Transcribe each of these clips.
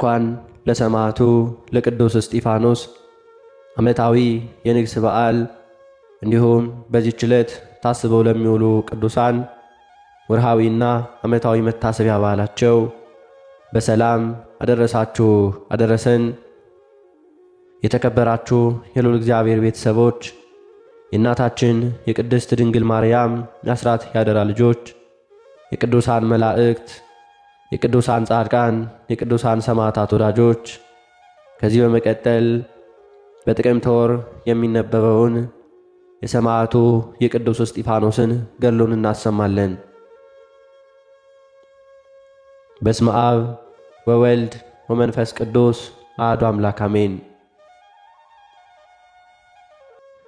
እንኳን ለሰማዕቱ ለቅዱስ እስጢፋኖስ ዓመታዊ የንግስ በዓል እንዲሁም በዚህች ዕለት ታስበው ለሚውሉ ቅዱሳን ወርሃዊና ዓመታዊ መታሰቢያ በዓላቸው በሰላም አደረሳችሁ አደረሰን። የተከበራችሁ የልዑል እግዚአብሔር ቤተሰቦች፣ የእናታችን የቅድስት ድንግል ማርያም የአስራት ያደራ ልጆች፣ የቅዱሳን መላእክት፣ የቅዱሳን ጻድቃን፣ የቅዱሳን ሰማዕታት ወዳጆች፣ ከዚህ በመቀጠል በጥቅምት ወር የሚነበበውን የሰማዕቱ የቅዱስ እስጢፋኖስን ገድሉን እናሰማለን። በስመ አብ ወወልድ ወመንፈስ ቅዱስ አሐዱ አምላክ አሜን።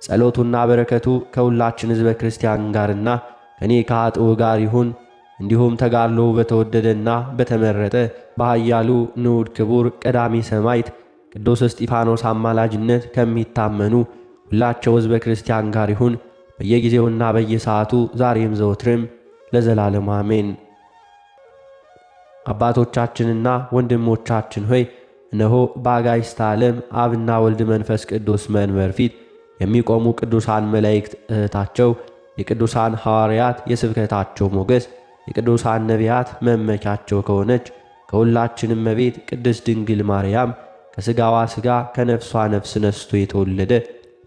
ጸሎቱና በረከቱ ከሁላችን ሕዝበ ክርስቲያን ጋርና ከኔ ከኃጥኡ ጋር ይሁን። እንዲሁም ተጋድሎ በተወደደና በተመረጠ በኃያሉ ንዑድ ክቡር ቀዳሚ ሰማዕት ቅዱስ እስጢፋኖስ አማላጅነት ከሚታመኑ ሁላቸው ሕዝበ ክርስቲያን ጋር ይሁን በየጊዜውና በየሰዓቱ ዛሬም ዘወትርም ለዘላለሙ አሜን። አባቶቻችንና ወንድሞቻችን ሆይ እነሆ በአጋዕዝተ ዓለም አብና ወልድ መንፈስ ቅዱስ መንበር ፊት የሚቆሙ ቅዱሳን መላእክት እህታቸው የቅዱሳን ሐዋርያት የስብከታቸው ሞገስ የቅዱሳን ነቢያት መመኪያቸው ከሆነች ከሁላችንም እመቤት ቅድስት ድንግል ማርያም ከሥጋዋ ሥጋ ከነፍሷ ነፍስ ነስቶ የተወለደ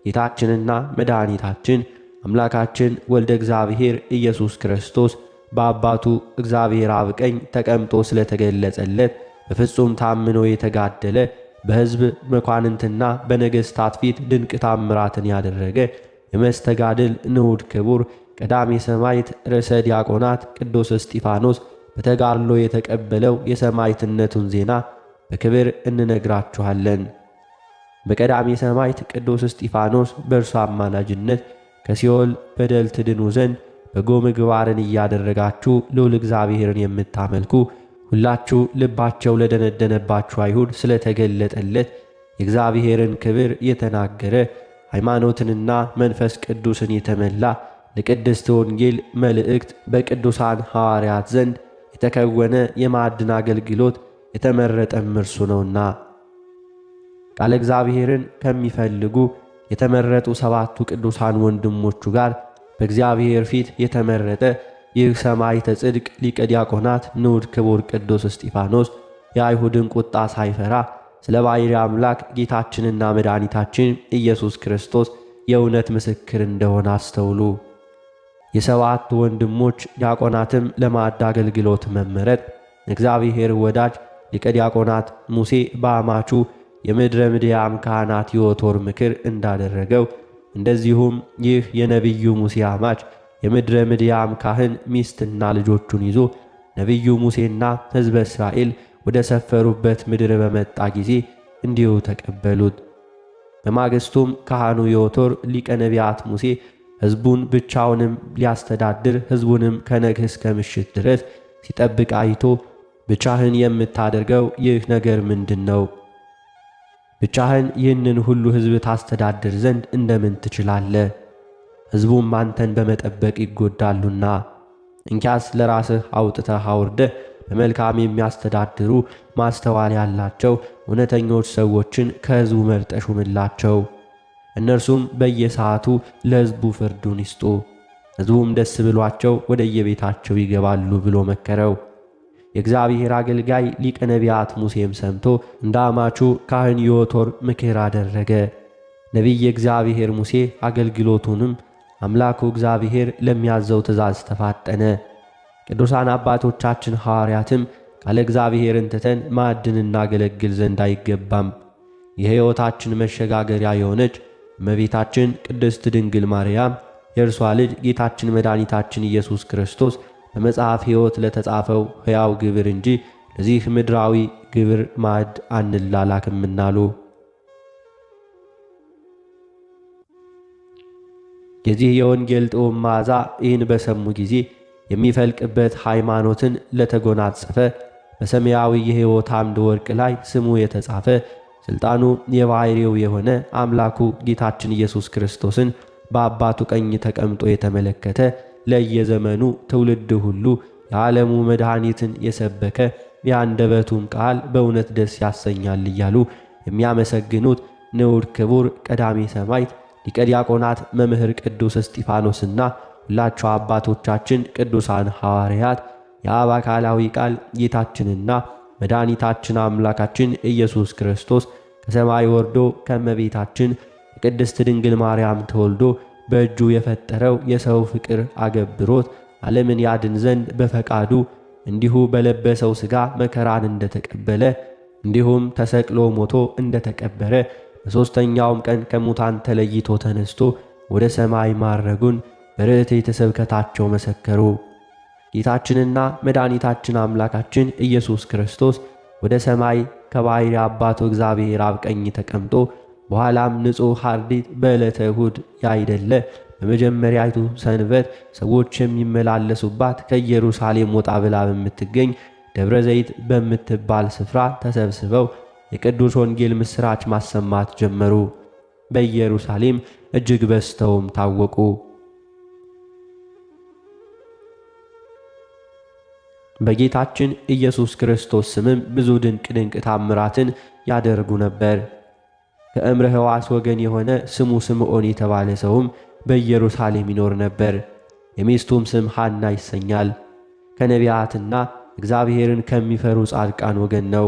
ጌታችንና መድኃኒታችን አምላካችን ወልደ እግዚአብሔር ኢየሱስ ክርስቶስ በአባቱ እግዚአብሔር አብ ቀኝ ተቀምጦ ስለተገለጸለት በፍጹም ታምኖ የተጋደለ በሕዝብ መኳንንትና በነገሥታት ፊት ድንቅ ታምራትን ያደረገ የመስተጋድል ንዑድ ክቡር ቀዳሜ ሰማዕት ርዕሰ ዲያቆናት ቅዱስ እስጢፋኖስ በተጋድሎ የተቀበለው የሰማዕትነቱን ዜና በክብር እንነግራችኋለን። በቀዳሜ ሰማዕት ቅዱስ እስጢፋኖስ በእርሱ አማላጅነት ከሲኦል በደል ትድኑ ዘንድ በጎ ምግባርን እያደረጋችሁ ልዑል እግዚአብሔርን የምታመልኩ ሁላችሁ ልባቸው ለደነደነባችሁ አይሁድ ስለተገለጠለት የእግዚአብሔርን ክብር የተናገረ ሃይማኖትንና መንፈስ ቅዱስን የተመላ ለቅድስት ወንጌል መልእክት በቅዱሳን ሐዋርያት ዘንድ የተከወነ የማዕድን አገልግሎት የተመረጠም እርሱ ነውና ቃለ እግዚአብሔርን ከሚፈልጉ የተመረጡ ሰባቱ ቅዱሳን ወንድሞቹ ጋር በእግዚአብሔር ፊት የተመረጠ ይህ ሰማዕተ ጽድቅ ሊቀ ዲያቆናት ንዑድ ክቡር ቅዱስ እስጢፋኖስ የአይሁድን ቁጣ ሳይፈራ ስለ ባሕርይ አምላክ ጌታችንና መድኃኒታችን ኢየሱስ ክርስቶስ የእውነት ምስክር እንደሆነ አስተውሉ። የሰባቱ ወንድሞች ዲያቆናትም ለማዕድ አገልግሎት መመረጥ እግዚአብሔር ወዳጅ ሊቀ ዲያቆናት ሙሴ በአማቹ የምድረ ምድያም ካህናት ዮቶር ምክር እንዳደረገው እንደዚሁም ይህ የነቢዩ ሙሴ አማች የምድረ ምድያም ካህን ሚስትና ልጆቹን ይዞ ነቢዩ ሙሴና ሕዝበ እስራኤል ወደ ሰፈሩበት ምድር በመጣ ጊዜ እንዲሁ ተቀበሉት። በማግስቱም ካህኑ ዮቶር ሊቀ ነቢያት ሙሴ ሕዝቡን ብቻውንም ሊያስተዳድር ሕዝቡንም ከነግህ እስከ ምሽት ድረስ ሲጠብቅ አይቶ ብቻህን የምታደርገው ይህ ነገር ምንድን ነው? ብቻህን ይህንን ሁሉ ሕዝብ ታስተዳድር ዘንድ እንደምን ትችላለህ? ሕዝቡም አንተን በመጠበቅ ይጎዳሉና። እንኪያስ ለራስህ አውጥተህ አውርደህ በመልካም የሚያስተዳድሩ ማስተዋል ያላቸው እውነተኞች ሰዎችን ከሕዝቡ መርጠህ ሹምላቸው። እነርሱም በየሰዓቱ ለሕዝቡ ፍርዱን ይስጡ፣ ሕዝቡም ደስ ብሏቸው ወደ የቤታቸው ይገባሉ ብሎ መከረው። የእግዚአብሔር አገልጋይ ሊቀ ነቢያት ሙሴም ሰምቶ እንደ አማቹ ካህን ዮቶር ምክር አደረገ። ነቢይ እግዚአብሔር ሙሴ አገልግሎቱንም አምላኩ እግዚአብሔር ለሚያዘው ትእዛዝ ተፋጠነ። ቅዱሳን አባቶቻችን ሐዋርያትም ቃለ እግዚአብሔርን ትተን ማዕድን እናገለግል ዘንድ አይገባም፣ የሕይወታችን መሸጋገሪያ የሆነች እመቤታችን ቅድስት ድንግል ማርያም የእርሷ ልጅ ጌታችን መድኃኒታችን ኢየሱስ ክርስቶስ በመጽሐፍ ሕይወት ለተጻፈው ሕያው ግብር እንጂ ለዚህ ምድራዊ ግብር ማዕድ አንላላክምናሉ። የዚህ የወንጌል ጥዑም መዓዛ ይህን በሰሙ ጊዜ የሚፈልቅበት ሃይማኖትን ለተጎናጸፈ በሰማያዊ የሕይወት አምድ ወርቅ ላይ ስሙ የተጻፈ ሥልጣኑ የባሕርዩ የሆነ አምላኩ ጌታችን ኢየሱስ ክርስቶስን በአባቱ ቀኝ ተቀምጦ የተመለከተ ለየዘመኑ ትውልድ ሁሉ የዓለሙ መድኃኒትን የሰበከ የአንደበቱም ቃል በእውነት ደስ ያሰኛል እያሉ የሚያመሰግኑት ንዑድ ክቡር ቀዳሜ ሰማዕት ሊቀ ዲያቆናት መምህር ቅዱስ እስጢፋኖስና ሁላቸው አባቶቻችን ቅዱሳን ሐዋርያት የአብ አካላዊ ቃል ጌታችንና መድኃኒታችን አምላካችን ኢየሱስ ክርስቶስ ከሰማይ ወርዶ ከእመቤታችን የቅድስት ድንግል ማርያም ተወልዶ በእጁ የፈጠረው የሰው ፍቅር አገብሮት ዓለምን ያድን ዘንድ በፈቃዱ እንዲሁ በለበሰው ሥጋ መከራን እንደተቀበለ እንዲሁም ተሰቅሎ ሞቶ እንደተቀበረ በሦስተኛውም ቀን ከሙታን ተለይቶ ተነስቶ ወደ ሰማይ ማረጉን በርትዕት ስብከታቸው መሰከሩ። ጌታችንና መድኃኒታችን አምላካችን ኢየሱስ ክርስቶስ ወደ ሰማይ ከባሕርይ አባቱ እግዚአብሔር አብ ቀኝ ተቀምጦ በኋላም ንጹሕ ሐርዲት በዕለተ እሁድ ያይደለ በመጀመሪያይቱ ሰንበት ሰዎች የሚመላለሱባት ከኢየሩሳሌም ወጣ ብላ በምትገኝ ደብረ ዘይት በምትባል ስፍራ ተሰብስበው የቅዱስ ወንጌል ምስራች ማሰማት ጀመሩ። በኢየሩሳሌም እጅግ በዝተውም ታወቁ። በጌታችን ኢየሱስ ክርስቶስ ስምም ብዙ ድንቅ ታምራትን ያደርጉ ነበር። ከእምረ ሕዋስ ወገን የሆነ ስሙ ስምዖን የተባለ ሰውም በኢየሩሳሌም ይኖር ነበር። የሚስቱም ስም ሐና ይሰኛል። ከነቢያትና እግዚአብሔርን ከሚፈሩ ጻድቃን ወገን ነው።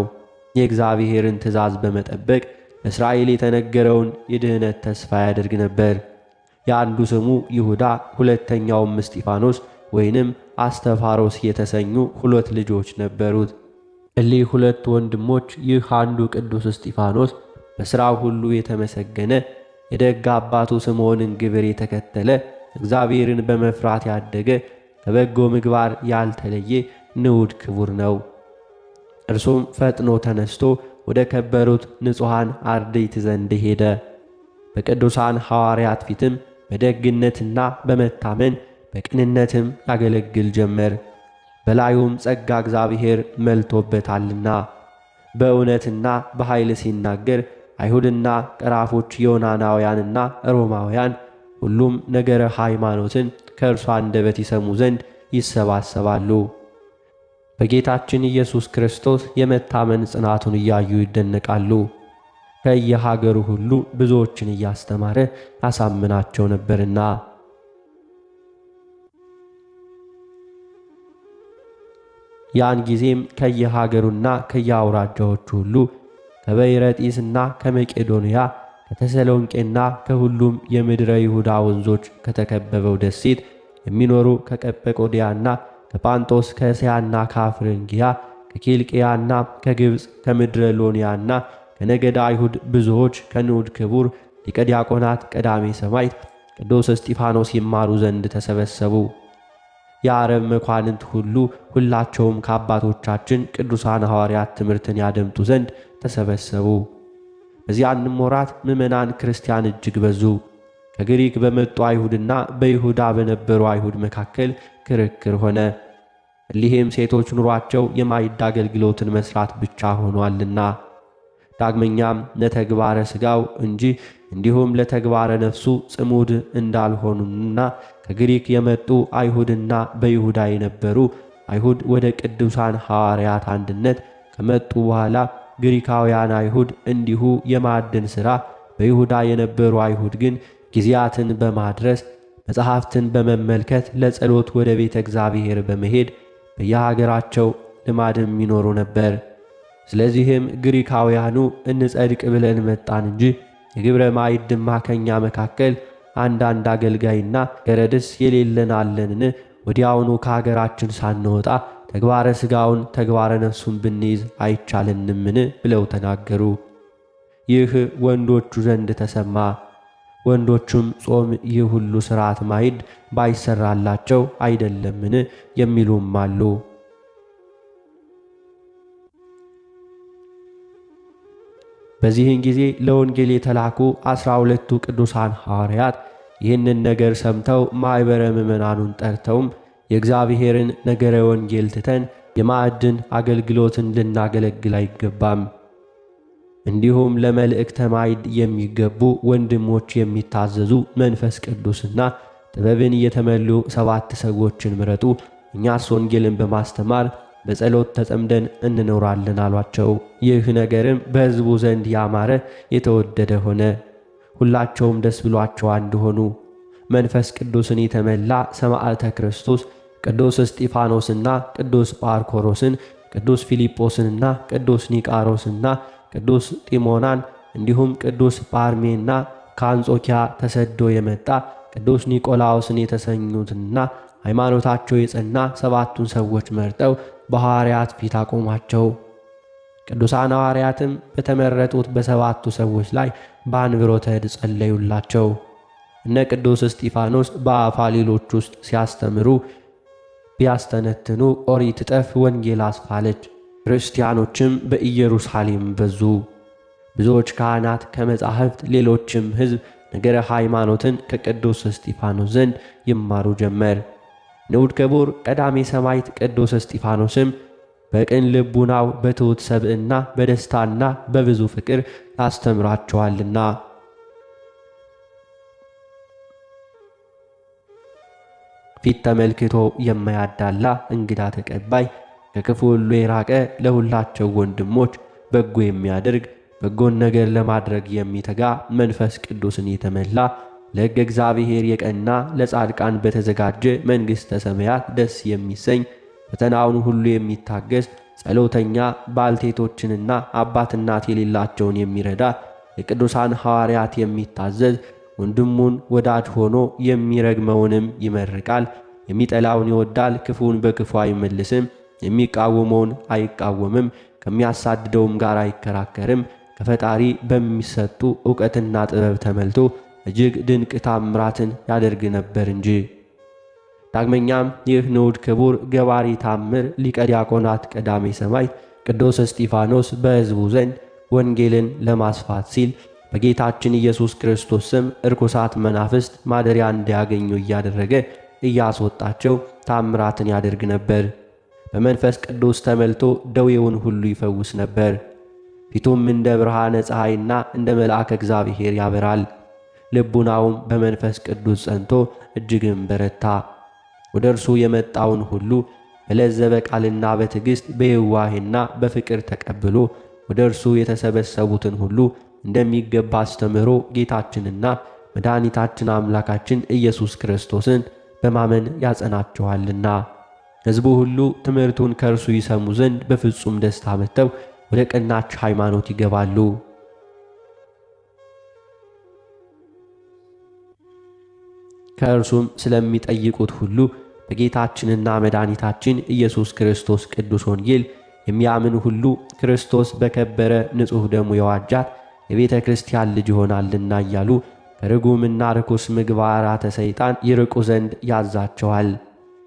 የእግዚአብሔርን ትእዛዝ በመጠበቅ ለእስራኤል የተነገረውን የድኅነት ተስፋ ያደርግ ነበር። የአንዱ ስሙ ይሁዳ ሁለተኛውም እስጢፋኖስ ወይንም አስተፋሮስ የተሰኙ ሁለት ልጆች ነበሩት። እሊህ ሁለት ወንድሞች ይህ አንዱ ቅዱስ እስጢፋኖስ በሥራው ሁሉ የተመሰገነ የደግ አባቱ ስምዖንን ግብር የተከተለ እግዚአብሔርን በመፍራት ያደገ ከበጎ ምግባር ያልተለየ ንዑድ ክቡር ነው። እርሱም ፈጥኖ ተነስቶ ወደ ከበሩት ንጹሐን አርድእት ዘንድ ሄደ። በቅዱሳን ሐዋርያት ፊትም በደግነትና በመታመን በቅንነትም ያገለግል ጀመር። በላዩም ጸጋ እግዚአብሔር መልቶበታልና በእውነትና በኃይል ሲናገር አይሁድና ቀራፎች ዮናናውያንና ሮማውያን ሁሉም ነገረ ሃይማኖትን ከእርሱ አንደበት ይሰሙ ዘንድ ይሰባሰባሉ። በጌታችን ኢየሱስ ክርስቶስ የመታመን ጽናቱን እያዩ ይደነቃሉ። ከየሀገሩ ሁሉ ብዙዎችን እያስተማረ ያሳምናቸው ነበርና። ያን ጊዜም ከየሀገሩና ከየአውራጃዎቹ ሁሉ ከበይረጢስና ከመቄዶንያ ከተሰሎንቄና ከሁሉም የምድረ ይሁዳ ወንዞች ከተከበበው ደሴት የሚኖሩ ከቀጰቆድያና ከጳንጦስ ከእስያና ከአፍርንጊያ ከኪልቅያና ከግብፅ ከምድረ ሎንያና ከነገደ አይሁድ ብዙዎች ከንዑድ ክቡር ሊቀ ዲያቆናት ቀዳሜ ሰማዕት ቅዱስ እስጢፋኖስ ይማሩ ዘንድ ተሰበሰቡ። የአረብ መኳንንት ሁሉ ሁላቸውም ከአባቶቻችን ቅዱሳን ሐዋርያት ትምህርትን ያደምጡ ዘንድ ተሰበሰቡ። በዚያንም ወራት ምዕመናን ክርስቲያን እጅግ በዙ። ከግሪክ በመጡ አይሁድና በይሁዳ በነበሩ አይሁድ መካከል ክርክር ሆነ። እሊህም ሴቶች ኑሯቸው የማዕድ አገልግሎትን መስራት ብቻ ሆኗልና ዳግመኛም ለተግባረ ሥጋው እንጂ እንዲሁም ለተግባረ ነፍሱ ጽሙድ እንዳልሆኑና ከግሪክ የመጡ አይሁድና በይሁዳ የነበሩ አይሁድ ወደ ቅዱሳን ሐዋርያት አንድነት ከመጡ በኋላ ግሪካውያን አይሁድ እንዲሁ የማዕድን ሥራ፣ በይሁዳ የነበሩ አይሁድ ግን ጊዜያትን በማድረስ መጽሐፍትን በመመልከት ለጸሎት ወደ ቤተ እግዚአብሔር በመሄድ በየሀገራቸው ልማድም ይኖሩ ነበር። ስለዚህም ግሪካውያኑ እንጸድቅ ብለን መጣን እንጂ የግብረ ማዕድማ ከኛ መካከል አንዳንድ አገልጋይና ገረድስ የሌለን አለንን? ወዲያውኑ ከሀገራችን ሳንወጣ ተግባረ ሥጋውን ተግባረ ነፍሱን ብንይዝ አይቻለንምን? ብለው ተናገሩ። ይህ ወንዶቹ ዘንድ ተሰማ። ወንዶቹም ጾም፣ ይህ ሁሉ ሥርዓት ማዕድ ባይሰራላቸው አይደለምን? የሚሉም አሉ። በዚህን ጊዜ ለወንጌል የተላኩ 12ቱ ቅዱሳን ሐዋርያት ይህንን ነገር ሰምተው ማኅበረ ምዕመናኑን ጠርተውም የእግዚአብሔርን ነገረ ወንጌል ትተን የማዕድን አገልግሎትን ልናገለግል አይገባም፣ እንዲሁም ለመልእክተ ማዕድ የሚገቡ ወንድሞች የሚታዘዙ መንፈስ ቅዱስና ጥበብን የተመሉ 7 ሰዎችን ምረጡ። እኛስ ወንጌልን በማስተማር በጸሎት ተጸምደን እንኖራለን አሏቸው። ይህ ነገርም በሕዝቡ ዘንድ ያማረ የተወደደ ሆነ። ሁላቸውም ደስ ብሏቸው አንድ ሆኑ። መንፈስ ቅዱስን የተመላ ሰማዕተ ክርስቶስ ቅዱስ እስጢፋኖስና ቅዱስ ጳርኮሮስን፣ ቅዱስ ፊልጶስንና ቅዱስ ኒቃሮስና ቅዱስ ጢሞናን እንዲሁም ቅዱስ ጳርሜና ከአንጾኪያ ተሰዶ የመጣ ቅዱስ ኒቆላዎስን የተሰኙትና ሃይማኖታቸው የጸና 7ቱን ሰዎች መርጠው በሐዋርያት ፊት አቆሟቸው። ቅዱሳን ሐዋርያትም በተመረጡት በ7ቱ ሰዎች ላይ በአንብሮተ እድ ጸለዩላቸው። እነ ቅዱስ እስጢፋኖስ በአፋ ሌሎች ውስጥ ሲያስተምሩ ቢያስተነትኑ ኦሪት ጠፍ ወንጌል አስፋለች። ክርስቲያኖችም በኢየሩሳሌም በዙ። ብዙዎች ካህናት ከመጻሕፍት ሌሎችም ሕዝብ ነገረ ሃይማኖትን ከቅዱስ እስጢፋኖስ ዘንድ ይማሩ ጀመር። ንዑድ ክቡር ቀዳሜ ሰማዕት ቅዱስ እስጢፋኖስም በቅን ልቡናው በትሑት ሰብዕና በደስታና በብዙ ፍቅር ያስተምራቸዋልና ፊት ተመልክቶ የማያዳላ እንግዳ ተቀባይ ከክፉ ሁሉ የራቀ ለሁላቸው ወንድሞች በጎ የሚያደርግ በጎን ነገር ለማድረግ የሚተጋ መንፈስ ቅዱስን የተመላ ለሕገ እግዚአብሔር የቀና ለጻድቃን በተዘጋጀ መንግሥተ ሰማያት ደስ የሚሰኝ ፈተናውን ሁሉ የሚታገስ ጸሎተኛ ባልቴቶችንና አባት እናት የሌላቸውን የሚረዳ የቅዱሳን ሐዋርያት የሚታዘዝ ወንድሙን ወዳጅ ሆኖ የሚረግመውንም ይመርቃል፣ የሚጠላውን ይወዳል፣ ክፉን በክፉ አይመልስም፣ የሚቃወመውን አይቃወምም፣ ከሚያሳድደውም ጋር አይከራከርም። ከፈጣሪ በሚሰጡ ዕውቀትና ጥበብ ተመልቶ እጅግ ድንቅ ታምራትን ያደርግ ነበር እንጂ። ዳግመኛም ይህ ንዑድ ክቡር ገባሪ ታምር ሊቀ ዲያቆናት ቀዳሜ ሰማዕት ቅዱስ እስጢፋኖስ በሕዝቡ ዘንድ ወንጌልን ለማስፋት ሲል በጌታችን ኢየሱስ ክርስቶስ ስም እርኩሳት መናፍስት ማደሪያ እንዲያገኙ እያደረገ እያስወጣቸው ታምራትን ያደርግ ነበር። በመንፈስ ቅዱስ ተመልቶ ደዌውን ሁሉ ይፈውስ ነበር። ፊቱም እንደ ብርሃነ ፀሐይና እንደ መልአከ እግዚአብሔር ያበራል። ልቡናውም በመንፈስ ቅዱስ ጸንቶ እጅግም በረታ። ወደ እርሱ የመጣውን ሁሉ በለዘበ ቃልና በትዕግሥት በየዋህና በፍቅር ተቀብሎ ወደ እርሱ የተሰበሰቡትን ሁሉ እንደሚገባ አስተምሮ ጌታችንና መድኃኒታችን አምላካችን ኢየሱስ ክርስቶስን በማመን ያጸናቸዋልና ሕዝቡ ሁሉ ትምህርቱን ከእርሱ ይሰሙ ዘንድ በፍጹም ደስታ መጥተው ወደ ቀናች ሃይማኖት ይገባሉ። ከእርሱም ስለሚጠይቁት ሁሉ በጌታችንና መድኃኒታችን ኢየሱስ ክርስቶስ ቅዱስ ወንጌል የሚያምን ሁሉ ክርስቶስ በከበረ ንጹሕ ደሙ የዋጃት የቤተ ክርስቲያን ልጅ ይሆናልና እያሉ ከርጉምና ርኩስ ምግባራተ ሰይጣን ይርቁ ዘንድ ያዛቸዋል።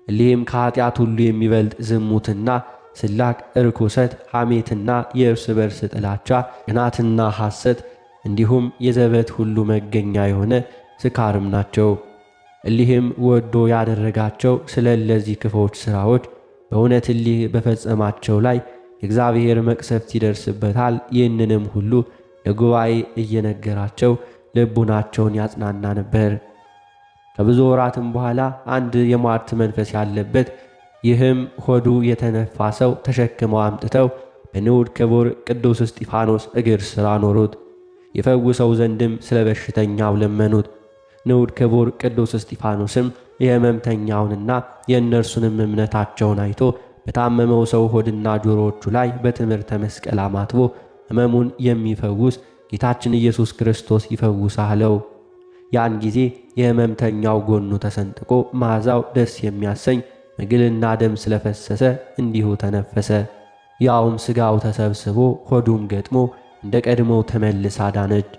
እሊህም ከኀጢአት ሁሉ የሚበልጥ ዝሙትና ስላቅ፣ ርኩሰት፣ ሐሜትና የእርስ በርስ ጥላቻ፣ ቅናትና ሐሰት እንዲሁም የዘበት ሁሉ መገኛ የሆነ ስካርም ናቸው። እሊህም ወዶ ያደረጋቸው ስለ እነዚህ ክፎች ሥራዎች በእውነት እሊህ በፈጸማቸው ላይ የእግዚአብሔር መቅሰፍት ይደርስበታል። ይህንንም ሁሉ ለጉባኤ እየነገራቸው ልቡናቸውን ያጽናና ነበር። ከብዙ ወራትም በኋላ አንድ የሟርት መንፈስ ያለበት ይህም ሆዱ የተነፋ ሰው ተሸክመው አምጥተው በንዑድ ክቡር ቅዱስ እስጢፋኖስ እግር ሥር አኖሩት። የፈውሰው ዘንድም ስለ በሽተኛው ለመኑት። ንዑድ ክቡር ቅዱስ እስጢፋኖስም የሕመምተኛውንና የእነርሱንም እምነታቸውን አይቶ በታመመው ሰው ሆድና ጆሮዎቹ ላይ በትምህርተ መስቀል አማትቦ ሕመሙን የሚፈውስ ጌታችን ኢየሱስ ክርስቶስ ይፈውስ አለው። ያን ጊዜ የሕመምተኛው ጎኑ ተሰንጥቆ መዓዛው ደስ የሚያሰኝ መግልና ደም ስለፈሰሰ እንዲሁ ተነፈሰ። ያውም ሥጋው ተሰብስቦ ሆዱም ገጥሞ እንደ ቀድሞው ተመልሳ ዳነች።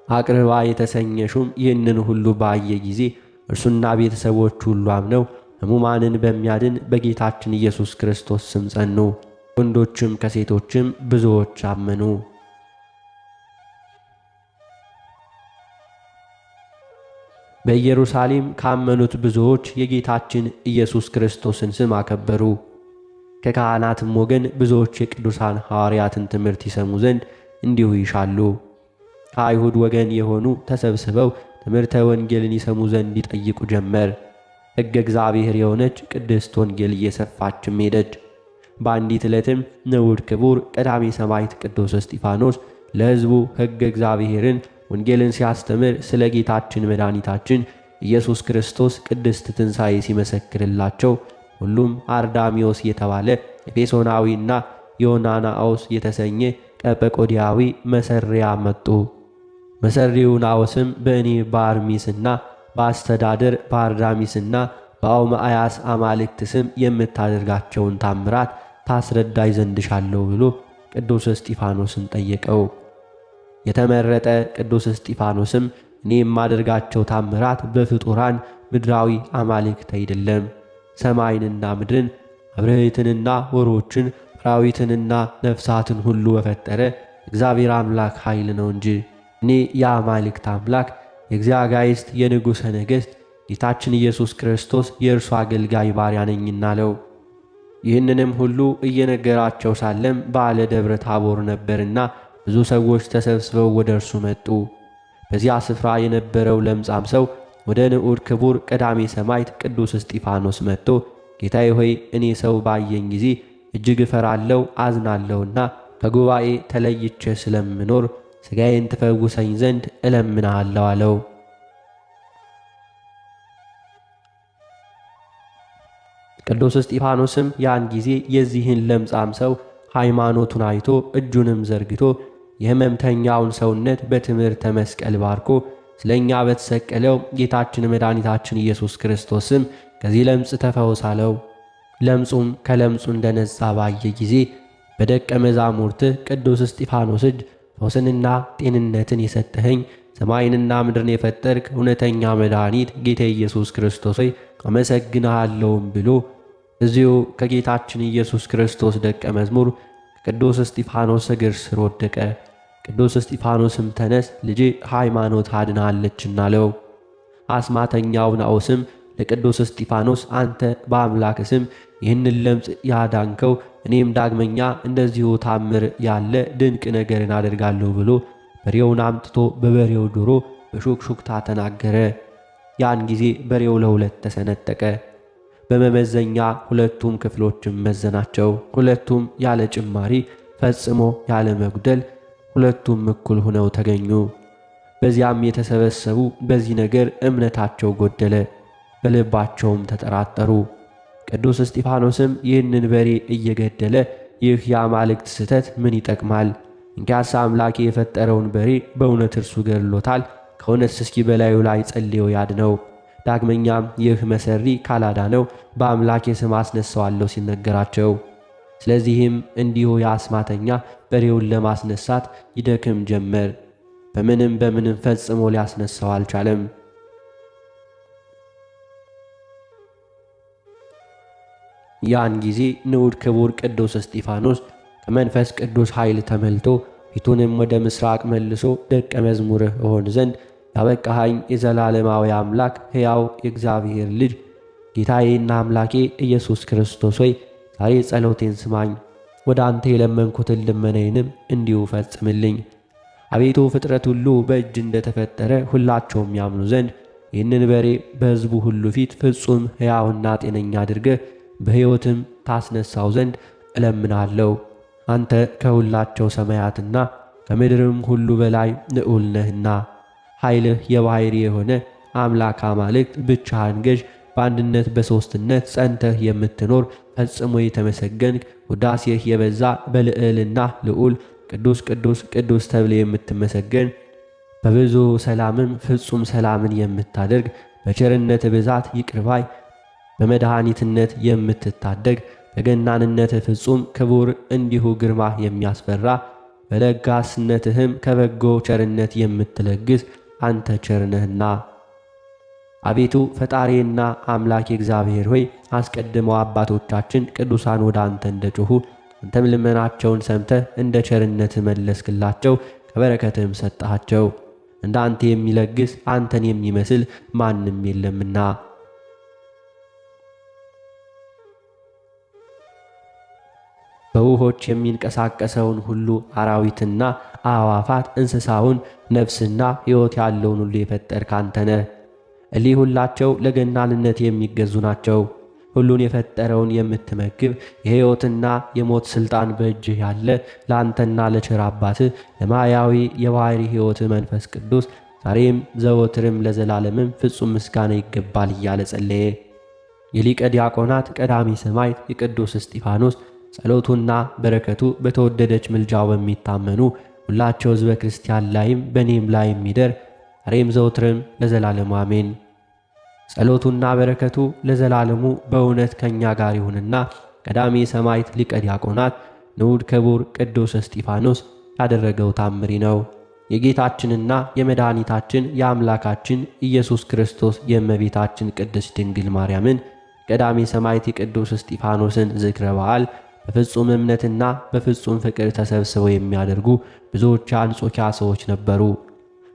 አቅርባ የተሰኘሹም ይህንን ሁሉ ባየ ጊዜ እርሱና ቤተሰቦች ሁሉ አምነው ሕሙማንን በሚያድን በጌታችን ኢየሱስ ክርስቶስ ስም ጸኑ። ወንዶችም ከሴቶችም ብዙዎች አመኑ። በኢየሩሳሌም ካመኑት ብዙዎች የጌታችን ኢየሱስ ክርስቶስን ስም አከበሩ። ከካህናትም ወገን ብዙዎች የቅዱሳን ሐዋርያትን ትምህርት ይሰሙ ዘንድ እንዲሁ ይሻሉ። ከአይሁድ ወገን የሆኑ ተሰብስበው ትምህርተ ወንጌልን ይሰሙ ዘንድ ይጠይቁ ጀመር። ሕገ እግዚአብሔር የሆነች ቅድስት ወንጌል እየሰፋችም ሄደች። በአንዲት ዕለትም ንዑድ ክቡር ቀዳሜ ሰማዕት ቅዱስ እስጢፋኖስ ለሕዝቡ ሕገ እግዚአብሔርን ወንጌልን ሲያስተምር ስለ ጌታችን መድኃኒታችን ኢየሱስ ክርስቶስ ቅድስት ትንሣኤ ሲመሰክርላቸው ሁሉም አርዳሚዎስ የተባለ ኤፌሶናዊና ዮናናኦስ የተሰኘ ቀጰቆዲያዊ መሰሪያ መጡ። መሰሪው ናኦስም በእኔ በአርሚስና በአስተዳደር በአርዳሚስና በአውማአያስ አማልክት ስም የምታደርጋቸውን ታምራት ታስረዳይ ዘንድሻለሁ ብሎ ቅዱስ እስጢፋኖስን ጠየቀው። የተመረጠ ቅዱስ እስጢፋኖስም እኔ የማደርጋቸው ታምራት በፍጡራን ምድራዊ አማልክት አይደለም፣ ሰማይንና ምድርን አብርህትንና ወሮችን አራዊትንና ነፍሳትን ሁሉ በፈጠረ እግዚአብሔር አምላክ ኃይል ነው እንጂ እኔ የአማልክት አምላክ የእግዚአጋይስት የንጉሠ ነገሥት ጌታችን ኢየሱስ ክርስቶስ የእርሱ አገልጋይ ባሪያ ነኝና አለው። ይህንንም ሁሉ እየነገራቸው ሳለም በዓለ ደብረ ታቦር ነበርና ብዙ ሰዎች ተሰብስበው ወደ እርሱ መጡ። በዚያ ስፍራ የነበረው ለምጻም ሰው ወደ ንዑድ ክቡር ቀዳሜ ሰማዕት ቅዱስ እስጢፋኖስ መጥቶ ጌታዬ ሆይ እኔ ሰው ባየኝ ጊዜ እጅግ እፈራለሁ አዝናለሁና ከጉባኤ ተለይቼ ስለምኖር ሥጋዬን ትፈውሰኝ ዘንድ እለምንሃለሁ አለው። ቅዱስ እስጢፋኖስም ያን ጊዜ የዚህን ለምጻም ሰው ሃይማኖቱን አይቶ እጁንም ዘርግቶ የሕመምተኛውን ሰውነት በትምህርተ መስቀል ባርኮ ስለ እኛ በተሰቀለው ጌታችን መድኃኒታችን ኢየሱስ ክርስቶስም ከዚህ ለምጽ ተፈወስ አለው። ለምጹም ከለምጹ እንደነጻ ባየ ጊዜ በደቀ መዛሙርትህ ቅዱስ እስጢፋኖስ እጅ ፈውስንና ጤንነትን የሰጠኸኝ ሰማይንና ምድርን የፈጠርክ እውነተኛ መድኃኒት ጌታ ኢየሱስ ክርስቶስ ሆይ አመሰግንሃለሁም ብሎ እዚሁ ከጌታችን ኢየሱስ ክርስቶስ ደቀ መዝሙር ቅዱስ እስጢፋኖስ እግር ስር ወደቀ። ቅዱስ እስጢፋኖስም ተነስ ልጄ ሃይማኖት አድናለችና አለው። አስማተኛው ናኦስም ለቅዱስ እስጢፋኖስ አንተ በአምላክ ስም ይህንን ለምጽ ያዳንከው እኔም ዳግመኛ እንደዚሁ ታምር ያለ ድንቅ ነገርን አደርጋለሁ ብሎ በሬውን አምጥቶ በበሬው ጆሮ በሹክሹክታ ተናገረ። ያን ጊዜ በሬው ለሁለት ተሰነጠቀ። በመመዘኛ ሁለቱም ክፍሎችም መዘናቸው። ሁለቱም ያለ ጭማሪ ፈጽሞ ያለ መጉደል ሁለቱም እኩል ሆነው ተገኙ። በዚያም የተሰበሰቡ በዚህ ነገር እምነታቸው ጎደለ፣ በልባቸውም ተጠራጠሩ። ቅዱስ እስጢፋኖስም ይህንን በሬ እየገደለ ይህ የአማልክት ስህተት ምን ይጠቅማል? እንኪያስ አምላኬ የፈጠረውን በሬ በእውነት እርሱ ገድሎታል። ከእውነትስ እስኪ በላዩ ላይ ጸልዮ ያድነው። ዳግመኛም ይህ መሰሪ ካላዳነው በአምላኬ ስም አስነሳዋለሁ ሲነገራቸው፣ ስለዚህም እንዲሁ የአስማተኛ በሬውን ለማስነሳት ይደክም ጀመር። በምንም ፈጽሞ ሊያስነሳው አልቻለም። ያን ጊዜ ንዑድ ክቡር ቅዱስ እስጢፋኖስ ከመንፈስ ቅዱስ ኃይል ተመልቶ ፊቱንም ወደ ምስራቅ መልሶ ደቀ መዝሙርህ እሆን ዘንድ ያበቃኸኝ የዘላለማዊ አምላክ ሕያው የእግዚአብሔር ልጅ ጌታዬና አምላኬ ኢየሱስ ክርስቶስ ሆይ ዛሬ ጸሎቴን ስማኝ፣ ወደ አንተ የለመንኩትን ልመናዬንም እንዲሁ ፈጽምልኝ። አቤቱ ፍጥረት ሁሉ በእጅ እንደተፈጠረ ሁላቸውም ያምኑ ዘንድ ይህንን በሬ በሕዝቡ ሁሉ ፊት ፍጹም ሕያውና ጤነኛ አድርገህ በሕይወትም ታስነሳው ዘንድ እለምናለሁ። አንተ ከሁላቸው ሰማያትና ከምድርም ሁሉ በላይ ንዑል ነህና ኃይልህ የባሕሪ የሆነ አምላክ አማልክት ብቻህን ገዥ በአንድነት በሦስትነት ጸንተህ የምትኖር ፈጽሞ የተመሰገንክ ውዳሴህ የበዛ በልዕልና ልዑል ቅዱስ ቅዱስ ቅዱስ ተብለ የምትመሰገን በብዙ ሰላምም ፍጹም ሰላምን የምታደርግ በቸርነት ብዛት ይቅርባይ በመድኃኒትነት የምትታደግ በገናንነት ፍጹም ክቡር እንዲሁ ግርማ የሚያስፈራ በለጋስነትህም ከበጎ ቸርነት የምትለግስ አንተ ቸርነህና አቤቱ ፈጣሪና አምላክ እግዚአብሔር ሆይ አስቀድመው አባቶቻችን ቅዱሳን ወደ አንተ እንደጮኹ አንተም ልመናቸውን ሰምተህ እንደ ቸርነት መለስክላቸው፣ ከበረከትህም ሰጣቸው። እንደ አንተ የሚለግስ አንተን የሚመስል ማንም የለምና በውሆች የሚንቀሳቀሰውን ሁሉ አራዊትና አዕዋፋት እንስሳውን ነፍስና ሕይወት ያለውን ሁሉ የፈጠርክ አንተ ነህ። እሊህ ሁላቸው ለገናንነት የሚገዙ ናቸው። ሁሉን የፈጠረውን የምትመግብ የሕይወትና የሞት ሥልጣን በእጅህ ያለ ለአንተና ለቸር አባትህ ለማያዊ የባሕሪ ሕይወት መንፈስ ቅዱስ ዛሬም ዘወትርም ለዘላለምም ፍጹም ምስጋና ይገባል እያለ ጸለየ። የሊቀ ዲያቆናት ቀዳሚ ሰማዕት የቅዱስ እስጢፋኖስ ጸሎቱና በረከቱ በተወደደች ምልጃው በሚታመኑ ሁላቸው ሕዝበ ክርስቲያን ላይም በእኔም ላይ የሚደር ዛሬም ዘወትርም ለዘላለሙ አሜን። ጸሎቱና በረከቱ ለዘላለሙ በእውነት ከእኛ ጋር ይሁንና ቀዳሚ ሰማዕት ሊቀ ዲያቆናት ንዑድ ክቡር ቅዱስ እስጢፋኖስ ያደረገው ታምሪ ነው። የጌታችንና የመድኃኒታችን የአምላካችን ኢየሱስ ክርስቶስ የእመቤታችን ቅድስት ድንግል ማርያምን ቀዳሚ ሰማዕት የቅዱስ እስጢፋኖስን ዝክረ በዓል በፍጹም እምነትና በፍጹም ፍቅር ተሰብስበው የሚያደርጉ ብዙዎች የአንጾኪያ ሰዎች ነበሩ።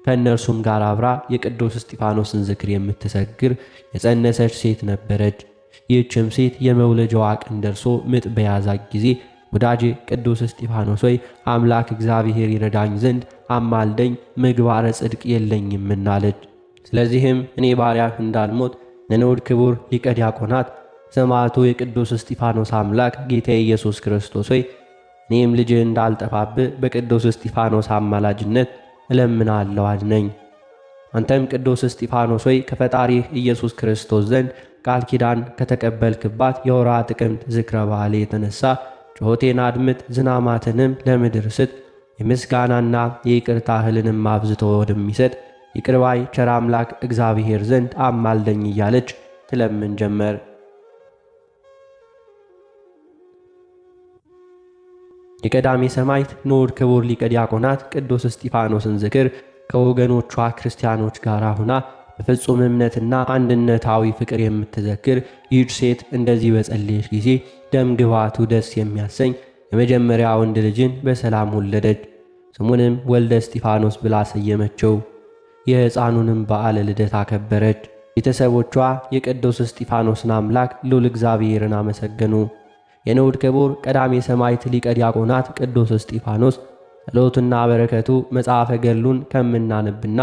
ከእነርሱም ጋር አብራ የቅዱስ እስጢፋኖስን ዝክር የምትሰግር የጸነሰች ሴት ነበረች። ይህችም ሴት የመውለጃዋ ቀን ደርሶ ምጥ በያዛት ጊዜ ወዳጄ ቅዱስ እስጢፋኖስ ሆይ አምላክ እግዚአብሔር ይረዳኝ ዘንድ አማልደኝ፣ ምግባረ ጽድቅ የለኝምና አለች። ስለዚህም እኔ ባሪያህ እንዳልሞት ንዑድ ክቡር ሊቀ ዲያቆናት ሰማዕቱ የቅዱስ እስጢፋኖስ አምላክ ጌታ ኢየሱስ ክርስቶስ ሆይ እኔም ልጅህ እንዳልጠፋብህ በቅዱስ እስጢፋኖስ አማላጅነት እለምናለሁ፣ አድነኝ። አንተም ቅዱስ እስጢፋኖስ ሆይ ከፈጣሪህ ኢየሱስ ክርስቶስ ዘንድ ቃል ኪዳን ከተቀበልክባት የወርኃ ጥቅምት ዝክረ በዓሌ የተነሳ ጩኸቴን አድምጥ፣ ዝናማትንም ለምድር ስጥ። የምስጋናና የይቅርታ እህልንም አብዝቶ ወደሚሰጥ ይቅር ባይ ቸር አምላክ እግዚአብሔር ዘንድ አማልደኝ እያለች ትለምን ጀመር። የቀዳሜ ሰማዕት ንዑድ ክቡር ሊቀ ዲያቆናት ቅዱስ እስጢፋኖስን ዝክር ከወገኖቿ ክርስቲያኖች ጋር ሁና በፍጹም እምነትና አንድነታዊ ፍቅር የምትዘክር ይህች ሴት እንደዚህ በጸለየች ጊዜ ደም ግባቱ ደስ የሚያሰኝ የመጀመሪያ ወንድ ልጅን በሰላም ወለደች። ስሙንም ወልደ እስጢፋኖስ ብላ ሰየመችው። የሕፃኑንም በዓለ ልደት አከበረች። ቤተሰቦቿ የቅዱስ እስጢፋኖስን አምላክ ልዑል እግዚአብሔርን አመሰገኑ። የንዑድ ክቡር ቀዳሜ ሰማዕት ሊቀ ዲያቆናት ቅዱስ እስጢፋኖስ ጸሎቱና በረከቱ መጽሐፈ ገድሉን ከምናነብና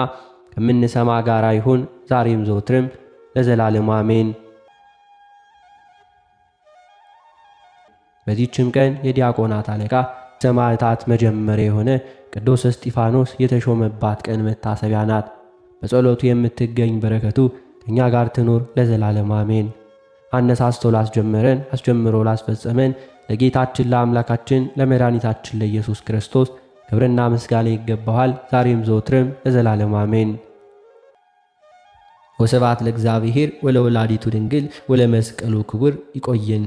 ከምንሰማ ጋር ይሁን ዛሬም ዘወትርም ለዘላለሙ አሜን። በዚህችም ቀን የዲያቆናት አለቃ ሰማዕታት መጀመሪያ የሆነ ቅዱስ እስጢፋኖስ የተሾመባት ቀን መታሰቢያ ናት። በጸሎቱ የምትገኝ በረከቱ ከእኛ ጋር ትኑር ለዘላለሙ አሜን። አነሳስቶ ላስጀመረን አስጀምሮ ላስፈጸመን ለጌታችን ለአምላካችን ለመድኃኒታችን ለኢየሱስ ክርስቶስ ክብርና ምስጋና ይገባዋል ዛሬም ዘወትርም ለዘላለሙ አሜን። ወስብሐት ለእግዚአብሔር ወለወላዲቱ ድንግል ወለመስቀሉ ክቡር። ይቆየን።